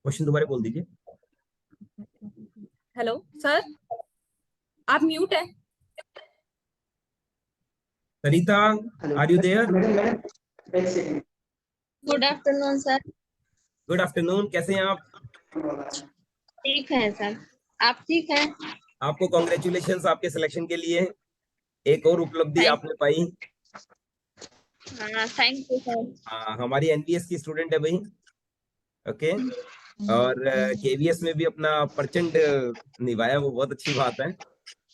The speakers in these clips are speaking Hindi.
क्वेश्चन दोबारा बोल दीजिए। हेलो सर, आप म्यूट है। Sarita, are you there? Good afternoon sir. Good afternoon, कैसे हैं आप? ठीक है सर, आप ठीक हैं? आपको कॉन्ग्रेचुलेशंस आपके सिलेक्शन के लिए। एक और उपलब्धि थैंक आपने पाई। Thank you sir. हमारी एनवीएस की स्टूडेंट है भाई। ओके। और केवीएस में भी अपना प्रचंड निभाया, वो बहुत अच्छी बात है।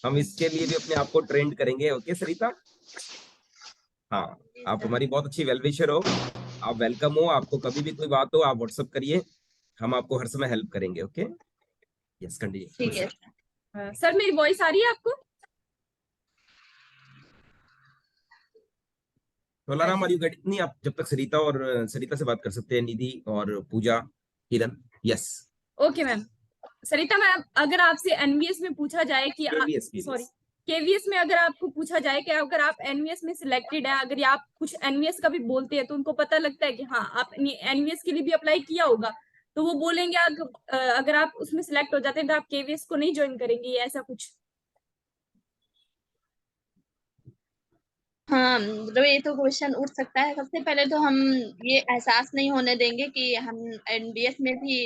हम इसके लिए भी अपने आप को ट्रेंड करेंगे। ओके सरिता। हाँ, आप हमारी बहुत अच्छी वेलविशर हो। आप वेलकम हो। आपको कभी भी कोई बात हो आप व्हाट्सअप करिए, हम आपको हर समय हेल्प करेंगे। ओके, यस ठीक कंटिन्यू। है सर मेरी वॉइस आ रही है आपको? Tolaram, are you getting? नहीं, आप जब तक सरिता और सरिता से बात कर सकते हैं, निधि और Puja, Kiran. Yes. Okay ma'am. Sarita ma'am, अगर आपसे एनवीएस में पूछा जाए कि केवीएस सॉरी केवीएस केवीएस में अगर आपको पूछा जाए कि अगर आप एनवीएस में सिलेक्टेड है, अगर आप कुछ एनवीएस का भी बोलते हैं तो उनको पता लगता है कि हाँ आपने एनवीएस के लिए भी अप्लाई किया होगा, तो वो बोलेंगे अगर आप उसमें सिलेक्ट हो जाते हैं तो आप केवीएस को नहीं ज्वाइन करेंगे, या ऐसा कुछ? हाँ, मतलब ये तो क्वेश्चन उठ सकता है। सबसे पहले तो हम ये एहसास नहीं होने देंगे कि हम एनडीएस में भी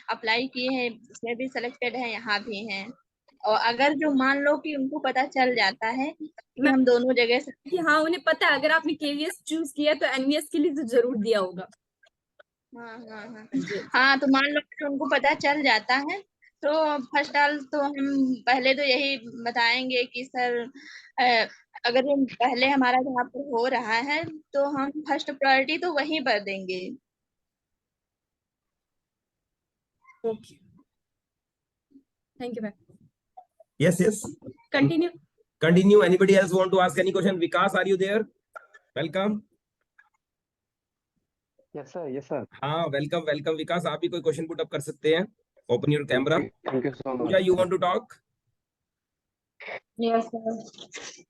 अप्लाई किए हैं, इसमें भी सिलेक्टेड है, यहाँ भी हैं। और अगर जो मान लो कि उनको पता चल जाता है कि मैं हम दोनों जगह से, कि हाँ उन्हें पता है अगर आपने केवीएस चूज किया तो एनवीएस के लिए तो जरूर दिया होगा। हाँ हाँ हाँ जी। हाँ, तो मान लो कि उनको पता चल जाता है तो फर्स्ट ऑल तो हम पहले तो यही बताएंगे कि सर, अगर हम पहले हमारा जहाँ पर हो रहा है तो हम फर्स्ट प्रायोरिटी तो वहीं पर देंगे। Okay, thank you ma'am. Yes yes continue. Continue. Anybody else want to ask any question? Vikas, are you there? Welcome. Yes sir, yes sir. हाँ, वेलकम वेलकम विकास, आप भी कोई क्वेश्चन पुट अप कर सकते हैं। Open your camera. Thank you so Pooja, much you sir. Want to talk? Yes sir.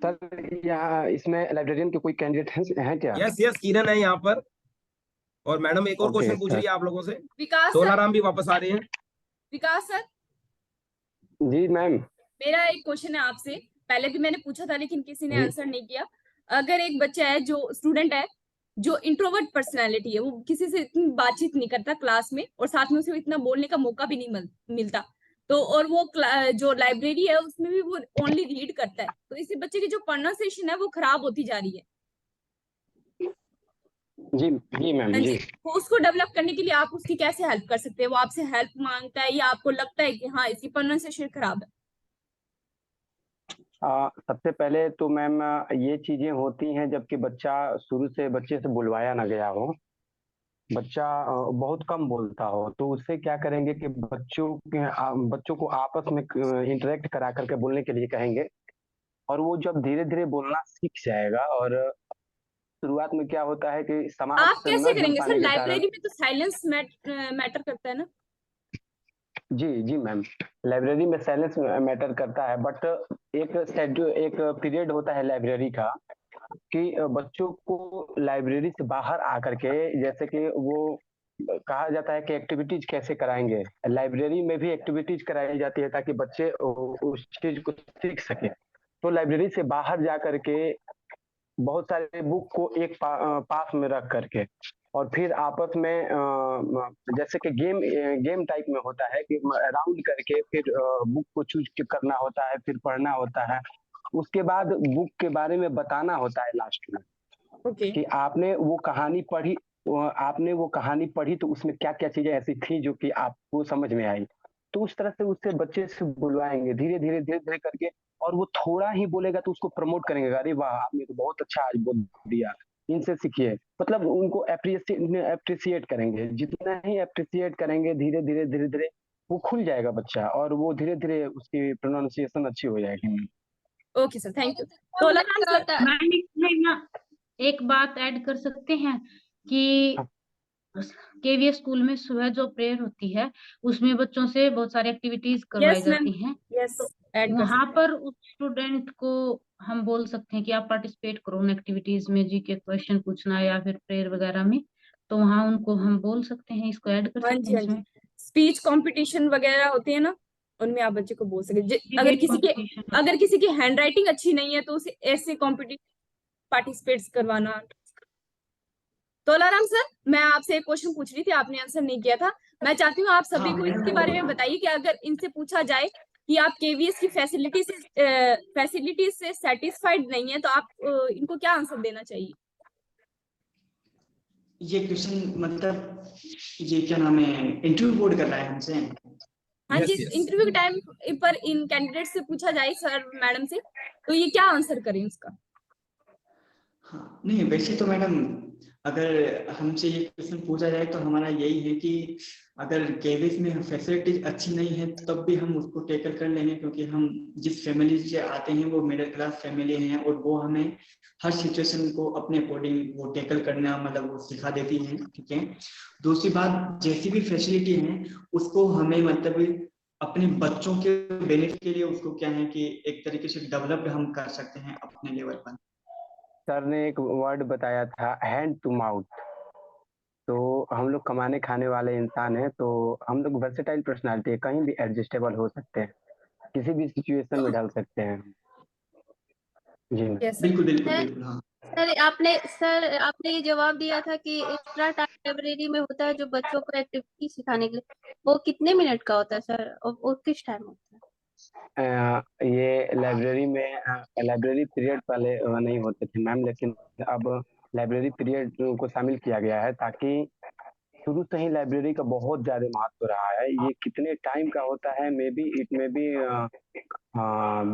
Sir यहाँ इसमें लाइब्रेरियन के कोई कैंडिडेट हैं क्या? यस यस, किरण है यहाँ पर। और मैडम एक और ओके क्वेश्चन पूछ सर। रही है आप लोगों से। विकास सर। तोलाराम भी वापस आ रहे हैं। विकास सर, जी मैम। मेरा एक क्वेश्चन है आपसे। पहले भी मैंने पूछा था लेकिन किसी ने जी आंसर नहीं किया। अगर एक बच्चा है जो स्टूडेंट है, जो इंट्रोवर्ट पर्सनालिटी है, वो किसी से इतनी बातचीत नहीं करता क्लास में, और साथ में उसे इतना बोलने का मौका भी नहीं मिलता, तो और वो जो लाइब्रेरी है उसमें भी वो ओनली रीड करता है, तो इसी बच्चे की जो प्रोनाउंसिएशन है वो खराब होती जा रही है। जी जी मैम हाँ जी। जी। तो उसको डेवलप करने के लिए आप उसकी कैसे हेल्प कर सकते हैं? वो आपसे हेल्प मांगता है या आपको लगता है कि हाँ इसकी प्रोनाउंसिएशन खराब है? सबसे पहले तो मैम ये चीजें होती हैं जबकि बच्चा शुरू से बच्चे से बुलवाया ना गया हो। बच्चा बहुत कम बोलता हो तो उससे क्या करेंगे कि बच्चों को आपस में इंटरेक्ट करा करके बोलने के लिए कहेंगे। और वो जब धीरे धीरे बोलना सीख जाएगा, और शुरुआत में क्या होता है कि समाज आप से कैसे न जुड़ करेंगे सर? पाने के कारण। लाइब्रेरी में तो साइलेंस मैटर करता है ना। जी जी मैम, लाइब्रेरी में साइलेंस मैटर करता है, बट एक पीरियड होता है लाइब्रेरी का कि बच्चों को लाइब्रेरी से बाहर आकर के, जैसे कि वो कहा जाता है कि एक्टिविटीज कैसे कराएंगे। लाइब्रेरी में भी एक्टिविटीज कराई जाती है ताकि बच्चे उस चीज को सीख सके। तो लाइब्रेरी से बाहर जा करके बहुत सारे बुक को पास में रख करके, और फिर आपस में जैसे कि गेम टाइप में होता है कि राउंड करके फिर बुक को चूज करना होता है, फिर पढ़ना होता है। उसके बाद बुक के बारे में बताना होता है लास्ट में ओके। कि आपने वो कहानी पढ़ी तो उसमें क्या क्या चीजें ऐसी थी जो कि आपको समझ में आई। तो उस तरह से उससे बच्चे से बुलवाएंगे धीरे धीरे करके। और वो थोड़ा ही बोलेगा तो उसको प्रमोट करेंगे, अरे वाह आपने तो बहुत अच्छा आज बोल दिया, इनसे सीखिए। मतलब उनको अप्रिसिएट करेंगे। जितना ही अप्रिसिएट करेंगे धीरे धीरे वो खुल जाएगा बच्चा, और वो धीरे धीरे उसकी प्रोनाउंसिएशन अच्छी हो जाएगी। Okay sir, thank you. तो सर, मैम इसमें ना एक बात ऐड कर सकते हैं कि केवीएस स्कूल में सुबह जो प्रेयर होती है उसमें बच्चों से बहुत सारी एक्टिविटीज करवाई यस मैम। जाती हैं। यस। ऐड कर वहां सकते पर उस स्टूडेंट को हम बोल सकते हैं कि आप पार्टिसिपेट करो उन एक्टिविटीज में, जीके क्वेश्चन पूछना या फिर प्रेयर वगैरह में, तो वहाँ उनको हम बोल सकते हैं, इसको ऐड कर हाँ सकते जी, हैं हाँ जी। इसमें। स्पीच कंपटीशन वगैरह होती है ना, उनमें आप बच्चे को बोल सके डिबेट कंपटीशन। अगर किसी की हैंड राइटिंग अच्छी नहीं है तो उसे ऐसे कॉम्पिटिटिव पार्टिसिपेट्स करवाना। तोलाराम सर, मैं आपसे एक क्वेश्चन पूछ रही थी, आपने आंसर नहीं किया था। मैं चाहती हूँ आप सभी हाँ को इसके मैडम, बारे में बताइए कि अगर इनसे पूछा जाए कि आप केवीएस की फैसिलिटीज से सेटिस्फाइड नहीं है तो आप इनको क्या आंसर देना चाहिए? ये क्वेश्चन मतलब ये क्या नाम है, इंटरव्यू बोर्ड कर रहा है हमसे? हाँ जी, यस यस। इंटरव्यू के टाइम पर इन कैंडिडेट से पूछा जाए सर मैडम से, तो ये क्या आंसर करें उसका? हाँ नहीं, वैसे तो मैडम अगर हमसे ये क्वेश्चन पूछा जाए तो हमारा यही है कि अगर केवीएस में फैसिलिटीज अच्छी नहीं है तब भी हम उसको टेकल कर लेंगे, क्योंकि हम जिस फैमिली से आते हैं वो मिडिल क्लास फैमिली है और वो हमें हर सिचुएशन को अपने अकॉर्डिंग वो टेकल करना मतलब वो सिखा देती हैं। ठीक है, दूसरी बात, जैसी भी फैसिलिटी है उसको हमें मतलब अपने बच्चों के बेनिफिट के लिए उसको क्या है कि एक तरीके से डेवलप हम कर सकते हैं अपने लेवल पर। सर ने एक वर्ड बताया था, हैंड टू माउथ। तो हम लोग कमाने खाने वाले इंसान हैं, तो हम लोग वर्सेटाइल पर्सनालिटी है, कहीं भी एडजस्टेबल हो सकते हैं, किसी भी सिचुएशन में ढल सकते हैं। जी मैम। यस बिल्कुल बिल्कुल सर बिल्कुल। हाँ आपने ये जवाब दिया था कि एक्स्ट्रा टाइम लाइब्रेरी में होता है जो बच्चों को एक्टिविटी सिखाने के लिए, वो कितने मिनट का होता है सर, और वो किस टाइम होता है? ये लाइब्रेरी में लाइब्रेरी पीरियड पहले नहीं होते थे मैम, लेकिन अब लाइब्रेरी पीरियड को शामिल किया गया है, ताकि शुरू से ही लाइब्रेरी का बहुत ज्यादा महत्व रहा है। ये कितने टाइम का होता है, मे बी इट में भी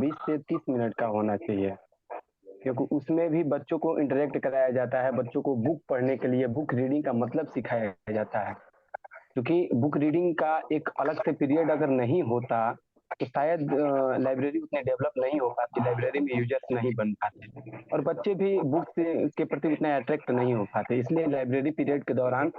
20 से 30 मिनट का होना चाहिए, क्योंकि उसमें भी बच्चों को इंटरेक्ट कराया जाता है, बच्चों को बुक पढ़ने के लिए बुक रीडिंग का मतलब सिखाया जाता है। क्योंकि बुक रीडिंग का एक अलग से पीरियड अगर नहीं होता तो शायद लाइब्रेरी उतनी डेवलप नहीं हो पाती, लाइब्रेरी में यूजर्स नहीं बन पाते और बच्चे भी बुक्स के प्रति उतना अट्रैक्ट नहीं हो पाते। इसलिए लाइब्रेरी पीरियड के दौरान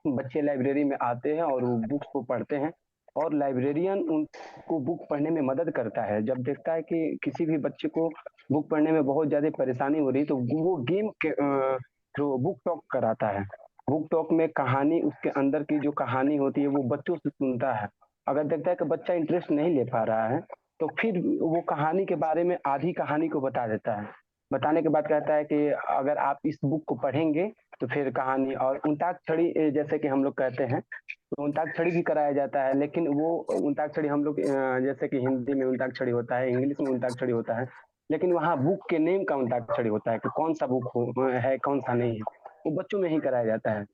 बच्चे लाइब्रेरी में आते हैं और वो बुक्स को पढ़ते हैं, और लाइब्रेरियन उनको बुक पढ़ने में मदद करता है। जब देखता है कि किसी भी बच्चे को बुक पढ़ने में बहुत ज्यादा परेशानी हो रही, तो वो गेम के थ्रू बुक टॉक कराता है। बुक टॉक में कहानी, उसके अंदर की जो कहानी होती है वो बच्चों से सुनता है। अगर देखता है कि बच्चा इंटरेस्ट नहीं ले पा रहा है, तो फिर वो कहानी के बारे में आधी कहानी को बता देता है। बताने के बाद कहता है कि अगर आप इस बुक को पढ़ेंगे तो फिर कहानी, और अंताक्षरी जैसे कि हम लोग कहते हैं, तो अंताक्षरी भी कराया जाता है। लेकिन वो अंताक्षरी हम लोग जैसे कि हिंदी में अंताक्षरी होता है, इंग्लिश में अंताक्षरी होता है, लेकिन वहाँ बुक के नेम का अंताक्षरी होता है कि कौन सा बुक है कौन सा नहीं है, वो बच्चों में ही कराया जाता है।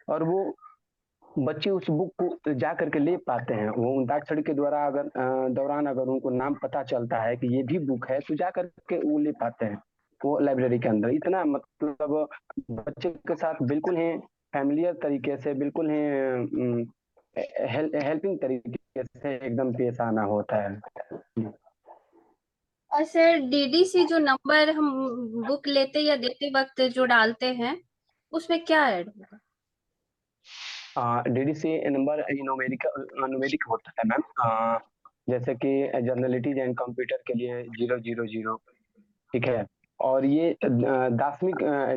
और वो बच्चे उस बुक को जा करके ले पाते हैं। वो अंताक्षरी के द्वारा अगर दौरान अगर उनको नाम पता चलता है कि ये भी बुक है, तो जा करके वो ले पाते हैं वो लाइब्रेरी के अंदर। इतना मतलब बच्चे के साथ बिल्कुल ही फैमिलियर तरीके से, बिल्कुल ही हेल्पिंग तरीके से एकदम पेश आना होता है। और सर डीडीसी जो नंबर हम बुक लेते या देते वक्त जो डालते हैं उसमें क्या ऐड होगा? डीडीसी नंबर न्यूमेरिक होता है मैम। जैसे कि जर्नलिटीज एंड कंप्यूटर के लिए 000, ठीक है। और ये दार्शनिक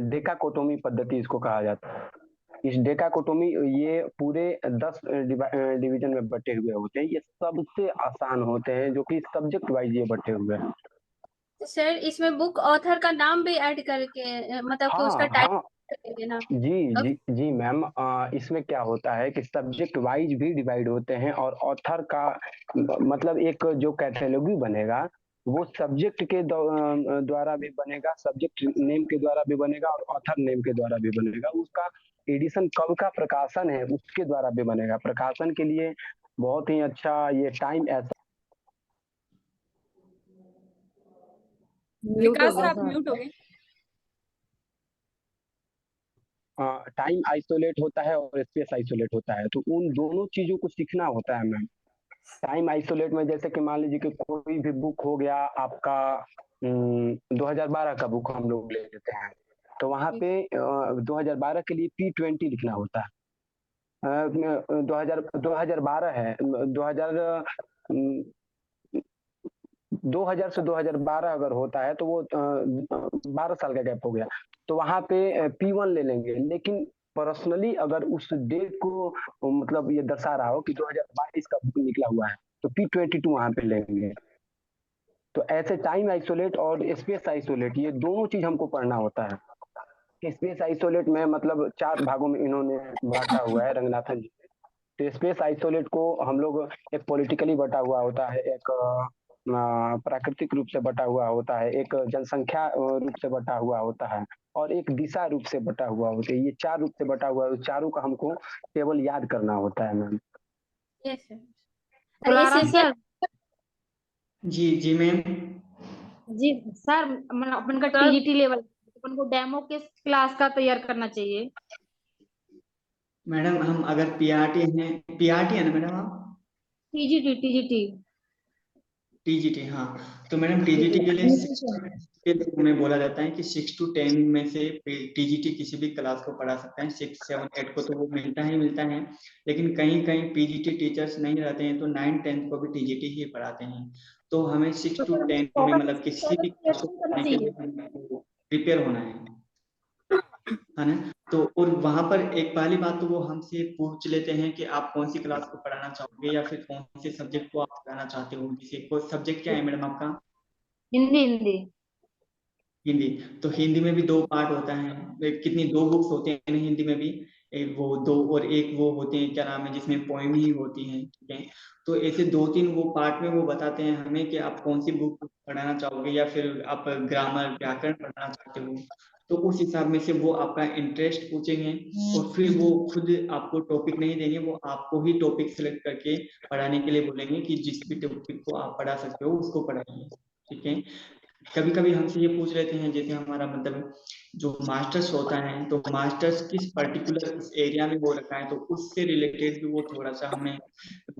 डेकाकोटोमी पद्धति इसको कहा जाता है। इस डेकाकोटोमी, ये पूरे 10 डिवीजन में बटे हुए होते हैं। ये सबसे आसान होते हैं, जो कि सब्जेक्ट वाइज ये बटे हुए हैं। सर इसमें बुक ऑथर का नाम भी ऐड करके मतलब कि उसका हाँ टाइप हाँ, करेंगे ना? जी जी जी मैम। इसमें क्या होता है कि सब्जेक्ट वाइज भी डिवाइड होते हैं, और ऑथर का मतलब एक जो कैटेगरी बनेगा वो सब्जेक्ट के द्वारा भी बनेगा, सब्जेक्ट नेम के द्वारा भी बनेगा, और ऑथर नेम के द्वारा भी बनेगा। उसका एडिशन कब का प्रकाशन है उसके द्वारा भी बनेगा। प्रकाशन के लिए बहुत ही अच्छा ये टाइम ऐसा विकास सर, आप म्यूट हो गए। टाइम आइसोलेट होता है और स्पेस आइसोलेट होता है, तो उन दोनों चीजों को सीखना होता है मैम। टाइम आइसोलेट में जैसे कि मान लीजिए कि कोई भी बुक हो गया आपका, 2012 का बुक हम लोग ले लेते हैं, तो वहाँ पे 2012 के लिए P20 लिखना होता है। 2012 है, 2000 2000 से 2012 अगर होता है तो वो 12 साल का गैप हो गया, तो वहां पे P1 ले लेंगे। लेकिन पर्सनली अगर उस डेट को मतलब ये दर्शा रहा हो कि 2022 का बुक निकला हुआ है तो P22 वहां पे लेंगे। तो ऐसे टाइम आइसोलेट और स्पेस आइसोलेट ये दोनों चीज हमको पढ़ना होता है। स्पेस आइसोलेट में मतलब 4 भागों में इन्होंने बांटा हुआ है रंगनाथन जी। तो स्पेस आइसोलेट को हम लोग एक पॉलिटिकली बटा हुआ होता है, एक प्राकृतिक रूप से बटा हुआ होता है, एक जनसंख्या रूप से बटा हुआ होता है और एक दिशा रूप से बटा हुआ होता है। ये 4 रूप से बटा हुआ है, चारों का हमको केवल याद करना होता है मैम। Yes Tularam sir. जी मैम। जी सर, मतलब अपन का सर। टीजीटी लेवल अपन को डेमो किस क्लास का तैयार करना चाहिए? मैडम हम अगर पीआरटी है ना मैडम आप? टीजीटी टीजीटी, हाँ। तो मैडम टीजीटी के लिए हमें बोला जाता है कि 6 to 10 में से टीजीटी किसी भी क्लास को पढ़ा सकता है। 6, 7, 8 को तो वो मिलता है, लेकिन कहीं कहीं पीजीटी टीचर्स नहीं रहते हैं तो 9, 10 को भी टीजीटी ही पढ़ाते हैं। तो हमें 6 to 10 में मतलब किसी भी क्लास को पढ़ाने के लिए प्रिपेयर होना है ना। तो और वहां पर एक पहली बात तो वो हमसे पूछ लेते हैं कि आप कौन सी क्लास को पढ़ाना चाहोगे या फिर कौन से सब्जेक्ट को आप पढ़ाना चाहते हो। जैसे कोई सब्जेक्ट क्या है मैडम आपका? हिंदी। तो हिंदी में भी 2 पार्ट होता है, कितनी 2 बुक्स होते हैं हिंदी में भी, एक वो 2 और एक वो होते हैं, क्या नाम है, जिसमें पोएम ही होती हैं, ठीक है। तो ऐसे 2-3 वो पार्ट में वो बताते हैं हमें कि आप कौन सी बुक पढ़ाना चाहोगे या फिर आप ग्रामर व्याकरण पढ़ना चाहते हो। तो उस हिसाब में से वो आपका इंटरेस्ट पूछेंगे और फिर वो खुद आपको टॉपिक नहीं देंगे, वो आपको ही टॉपिक सिलेक्ट करके पढ़ाने के लिए बोलेंगे कि जिस भी टॉपिक को आप पढ़ा सकते हो उसको पढ़ाइए, ठीक है। कभी कभी हमसे ये पूछ लेते हैं, जैसे हमारा मतलब जो मास्टर्स होता है तो मास्टर्स किस पर्टिकुलर एरिया में वो रखा है, तो उससे रिलेटेड भी वो थोड़ा सा हमें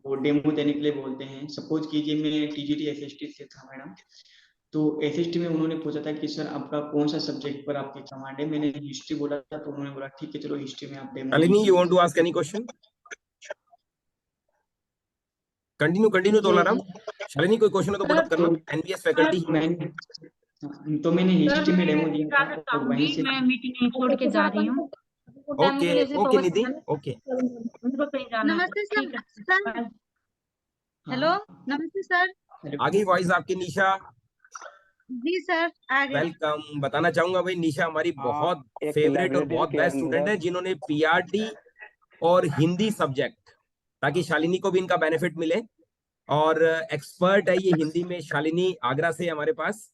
वो डेमो देने के लिए बोलते हैं। सपोज कीजिए मैं टीजीटी एसएसटी से था मैडम, तो एसएसटी में उन्होंने पूछा था कि सर आपका कौन सा सब्जेक्ट पर आपकी कमांड है। मैंने हिस्ट्री बोला था तो उन्होंने बोला ठीक है चलो हिस्ट्री में आप डेमो Nalini, दीजिए। you want to ask any question? Continue Tolaram. Shalini कोई क्वेश्चन हो तो पुट करना। NVS faculty. तो मैंने सर हिस्ट्री में डेमो मैं दिया था इजाजत और वहीं चाहूंगी, से मैं मीटिंग नहीं छोड़ के जा रही हूँ। ओके निधि, ओके। उनको कहीं जाना है। नमस्ते सर। ठीक है सर बाय। हेलो, नमस्ते सर। आ गई वॉइस आपकी निशा, जी सर आ गए। वेलकम। बताना चाहूंगा भाई निशा हमारी बहुत एक फेवरेट और लाइब्रेरी बहुत के बेस्ट स्टूडेंट अंदर है जिन्होंने पीआरटी और हिंदी सब्जेक्ट, ताकि शालिनी को भी इनका बेनिफिट मिले। और एक्सपर्ट है ये हिंदी में शालिनी, आगरा से हमारे पास।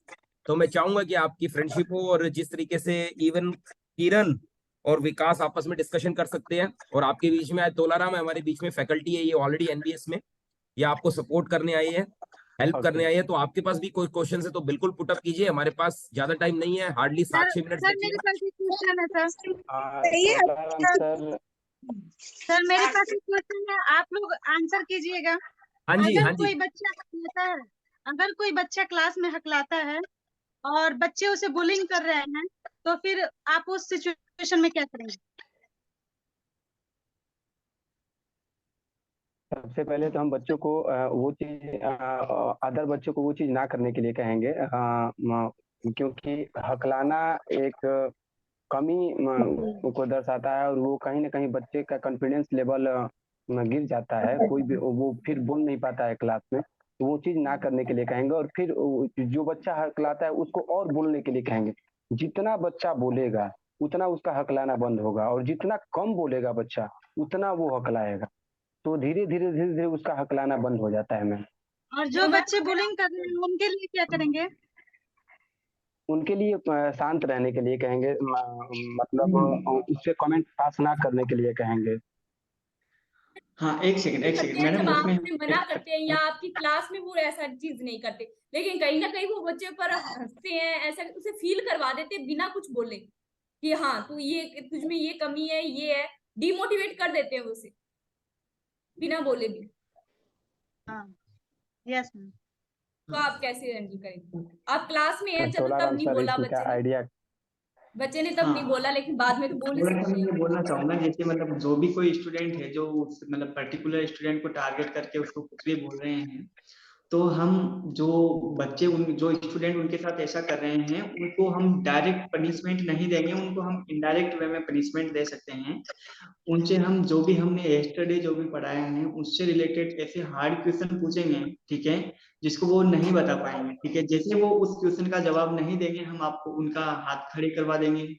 तो मैं चाहूंगा कि आपकी फ्रेंडशिप हो और जिस तरीके से इवन किरण और विकास आपस में डिस्कशन कर सकते हैं, और आपके बीच में आज तोलाराम है हमारे बीच में, फैकल्टी है ये ऑलरेडी एनबीएस में, ये आपको सपोर्ट करने आई है, हेल्प करने आई है। तो आपके पास भी कोई क्वेश्चन है तो बिल्कुल पुटअप कीजिए, हमारे पास ज्यादा टाइम नहीं है, हार्डली 7-6 मिनट सर मेरे पास एक क्वेश्चन है सर। सर सर मेरे पास एक क्वेश्चन है, आप लोग आंसर कीजिएगा। हाँ जी अगर हाँ जी। कोई बच्चा हकलाता है, अगर कोई बच्चा क्लास में हकलाता है और बच्चे उसे बुलिंग कर रहे हैं, तो फिर आप उस सिचुएशन में क्या करेंगे? सबसे पहले तो हम बच्चों को वो चीज अदर बच्चों को वो चीज ना करने के लिए कहेंगे, क्योंकि हकलाना एक कमी को दर्शाता है और वो कहीं ना कहीं बच्चे का कॉन्फिडेंस लेवल गिर जाता है, कोई भी वो फिर बोल नहीं पाता है क्लास में। तो वो चीज ना करने के लिए कहेंगे और फिर जो बच्चा हकलाता है उसको और बोलने के लिए कहेंगे। जितना बच्चा बोलेगा उतना उसका हकलाना बंद होगा और जितना कम बोलेगा बच्चा उतना वो हकलाएगा, तो धीरे धीरे उसका हकलाना बंद हो जाता है मैम। और जो बच्चे बुलिंग कर रहे हैं उनके लिए क्या करेंगे? उनके लिए शांत रहने के लिए कहेंगे, मतलब उससे कमेंट पास ना करने के लिए कहेंगे। हाँ एक सेकंड मैडम, जब उसमें आपसे मना करते हैं या आपकी क्लास में वो ऐसा चीज नहीं करते, लेकिन कहीं ना कहीं वो बच्चे पर हंसते हैं, ऐसा उसे फील करवा देते बिना कुछ बोले कि हाँ तू ये तुझ में ये कमी है, ये है, डिमोटिवेट कर देते हैं उसे बिना बोले भी। हाँ यस मैम। तो आप कैसे हैंडल करेंगे? आप क्लास में हैं, चलो तब तोलाराम नहीं सर बोला इसका आइडिया। बच्चे ने तब नहीं बोला, लेकिन बाद में तो बोल ही थोड़ा सा सकते मैं हैं। ये बोलना चाहूंगा, जैसे मतलब जो भी कोई स्टूडेंट है जो मतलब पर्टिकुलर स्टूडेंट को टारगेट करके उसको कुछ भी बोल रहे हैं, तो हम जो बच्चे जो स्टूडेंट उनके साथ ऐसा कर रहे हैं उनको हम डायरेक्ट पनिशमेंट नहीं देंगे, उनको हम इनडायरेक्ट वे में पनिशमेंट दे सकते हैं। उनसे हम जो भी हमने यस्टरडे जो भी पढ़ाए हैं उससे रिलेटेड ऐसे हार्ड क्वेश्चन पूछेंगे, ठीक है, जिसको वो नहीं बता पाएंगे, ठीक है। जैसे वो उस क्वेश्चन का जवाब नहीं देंगे, हम आपको उनका हाथ खड़े करवा देंगे,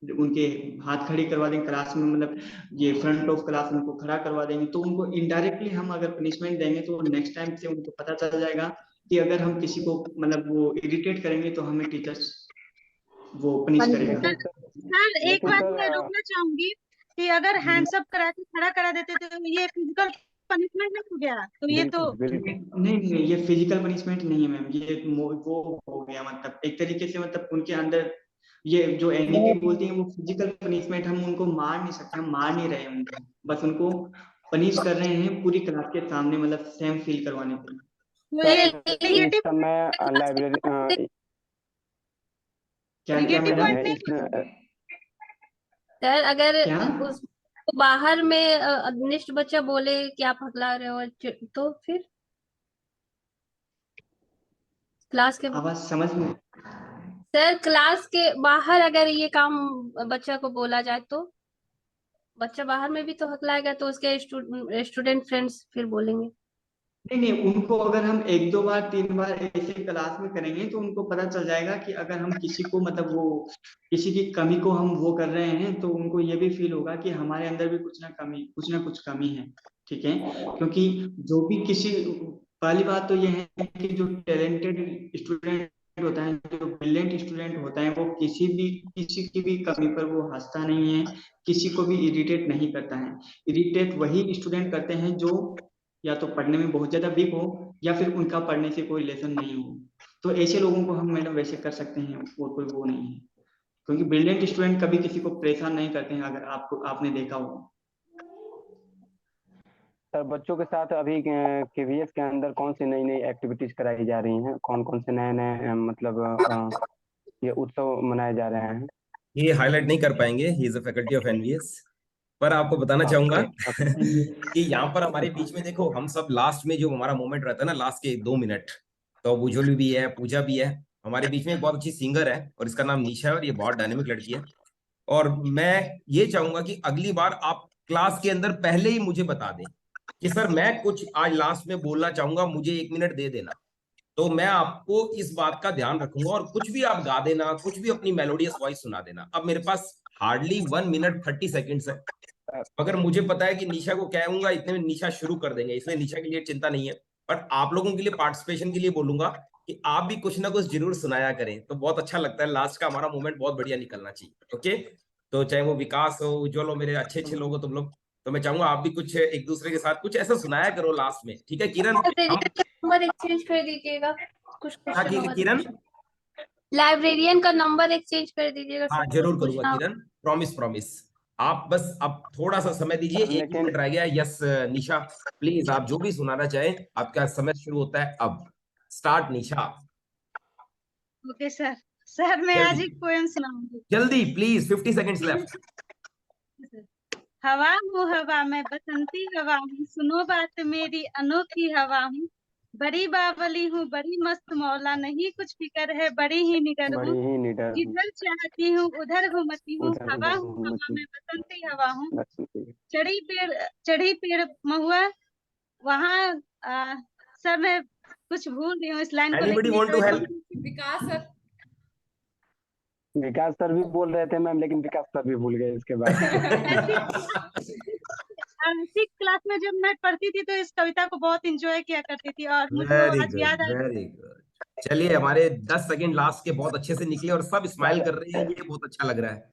उनके हाथ खड़ी करवा देंगे क्लास में, मतलब ये फ्रंट ऑफ क्लास उनको खड़ा करवा देंगे। तो उनको इनडायरेक्टली हम अगर पनिशमेंट देंगे तो नेक्स्ट टाइम से उनको पता चल जाएगा कि अगर हम किसी को मतलब वो इरिटेट करेंगे तो हमें टीचर्स वो पनिश करेगा। सर एक बात मैं रोकना चाहूंगी कि अगर हैंड्स अप करा के खड़ा करा देते तो ये फिजिकल पनिशमेंट नहीं हो गया? तो ये तो नहीं, ये फिजिकल पनिशमेंट नहीं है मैम, ये वो हो गया, मतलब एक तरीके से, मतलब उनके अंदर ये जो एनईपी बोलती है वो फिजिकल पनिशमेंट, हम उनको मार नहीं सकते, हम मार नहीं रहे हैं उनको, बस उनको पनिश कर रहे हैं पूरी क्लास के सामने, मतलब सेम फील करवाने के लिए। इस समय लाइब्रेरी क्या मैडम? सर अगर क्या? उस बाहर में अनिष्ट बच्चा बोले कि आप हकला रहे हो तो फिर क्लास के आवाज समझ में? सर क्लास के बाहर अगर ये काम बच्चा को बोला जाए तो बच्चा बाहर में भी तो हकलाएगा, तो उसके स्टूडेंट फ्रेंड्स फिर बोलेंगे। नहीं, उनको अगर हम 1-2 बार 3 बार ऐसे क्लास में करेंगे तो उनको पता चल जाएगा कि अगर हम किसी को मतलब वो किसी की कमी को हम वो कर रहे हैं तो उनको ये भी फील होगा कि हमारे अंदर भी कुछ ना कुछ कमी है, ठीक है। क्योंकि जो भी किसी पहली बात तो ये है कि जो टैलेंटेड स्टूडेंट होता है, जो ब्रिलियंट स्टूडेंट होता है, वो किसी की भी कमी पर वो हंसता नहीं है, किसी को भी इरिटेट नहीं करता है। इरिटेट वही स्टूडेंट करते हैं जो या तो पढ़ने में बहुत ज्यादा वीक हो या फिर उनका पढ़ने से कोई रिलेशन नहीं हो। तो ऐसे लोगों को हम मैडम वैसे कर सकते हैं, और कोई वो नहीं है, क्योंकि ब्रिलियंट स्टूडेंट कभी किसी को परेशान नहीं करते हैं, अगर आपने देखा हो। सर बच्चों के साथ अभी केवीएस के अंदर कौन सी नई नई एक्टिविटीज कराई जा रही हैं, कौन कौन से नए नए मतलब ये उत्सव मनाए जा रहे हैं? ये हाईलाइट नहीं कर पाएंगे, he is a faculty of NVS, पर आपको बताना चाहूंगा कि यहाँ पर हमारे बीच में देखो, हम सब लास्ट में जो हमारा मोमेंट रहता है ना, लास्ट के 2 मिनट, तो उज्ज्वल भी है, पूजा भी है हमारे बीच में, एक बहुत अच्छी सिंगर है और इसका नाम निशा है और ये बहुत डायनेमिक लड़की है। और मैं ये चाहूंगा कि अगली बार आप क्लास के अंदर पहले ही मुझे बता दें कि सर मैं कुछ आज लास्ट में बोलना चाहूंगा, मुझे 1 मिनट दे देना, तो मैं आपको इस बात का ध्यान रखूंगा और कुछ भी आप गा देना, कुछ भी अपनी मेलोडियस वॉइस सुना देना। अब मेरे पास हार्डली 1 मिनट 30 सेकेंड्स है, अगर मुझे पता है कि निशा को कहूंगा इतने में निशा शुरू कर देंगे, इसलिए निशा के लिए चिंता नहीं है, पर आप लोगों के लिए पार्टिसिपेशन के लिए बोलूंगा कि आप भी कुछ ना कुछ जरूर सुनाया करें, तो बहुत अच्छा लगता है, लास्ट का हमारा मोमेंट बहुत बढ़िया निकलना चाहिए। ओके, तो चाहे वो विकास हो, उज्ज्वल हो, मेरे अच्छे अच्छे लोग हो तुम लोग, तो मैं चाहूंगा आप भी कुछ एक दूसरे के साथ कुछ ऐसा सुनाया करो लास्ट में, ठीक है। किरण नंबर एक्सचेंज कर दीजिएगा, कुछ किरण लाइब्रेरियन का नंबर एक्सचेंज कर दीजिएगा। हाँ जरूर करूंगा किरण, प्रॉमिस। आप बस अब थोड़ा सा समय दीजिए, 1 मिनट रह गया। यस निशा प्लीज, आप जो भी सुनाना चाहें, आपका समय शुरू होता है अब। स्टार्ट निशा। ओके सर मैं आज एक पोएम सुनाऊंगी। जल्दी प्लीज, 50 सेकंड्स लेफ्ट। हवा हूँ हवा मैं बसंती हवा हूँ, सुनो बात मेरी अनोखी हवा हूँ, बड़ी बावली हूँ बड़ी मस्त मौला, नहीं कुछ फिक्र है बड़ी ही निडर हूँ, जिधर चाहती हूँ उधर घूमती हूँ, हवा हूँ हवा मैं बसंती हवा हूँ, चढ़ी पेड़ महुआ वहाँ। सर मैं कुछ भूल रही हूँ इस लाइन को। विकास सर भी बोल रहे थे मैम, लेकिन विकास सर भी भूल गए इसके बाद। 6th क्लास में जब मैं पढ़ती थी तो इस कविता को बहुत एंजॉय किया करती थी और मुझे आज याद आ। Very good. चलिए हमारे 10 सेकंड लास्ट के बहुत अच्छे से निकले और सब स्माइल कर रहे हैं, ये बहुत अच्छा लग रहा है।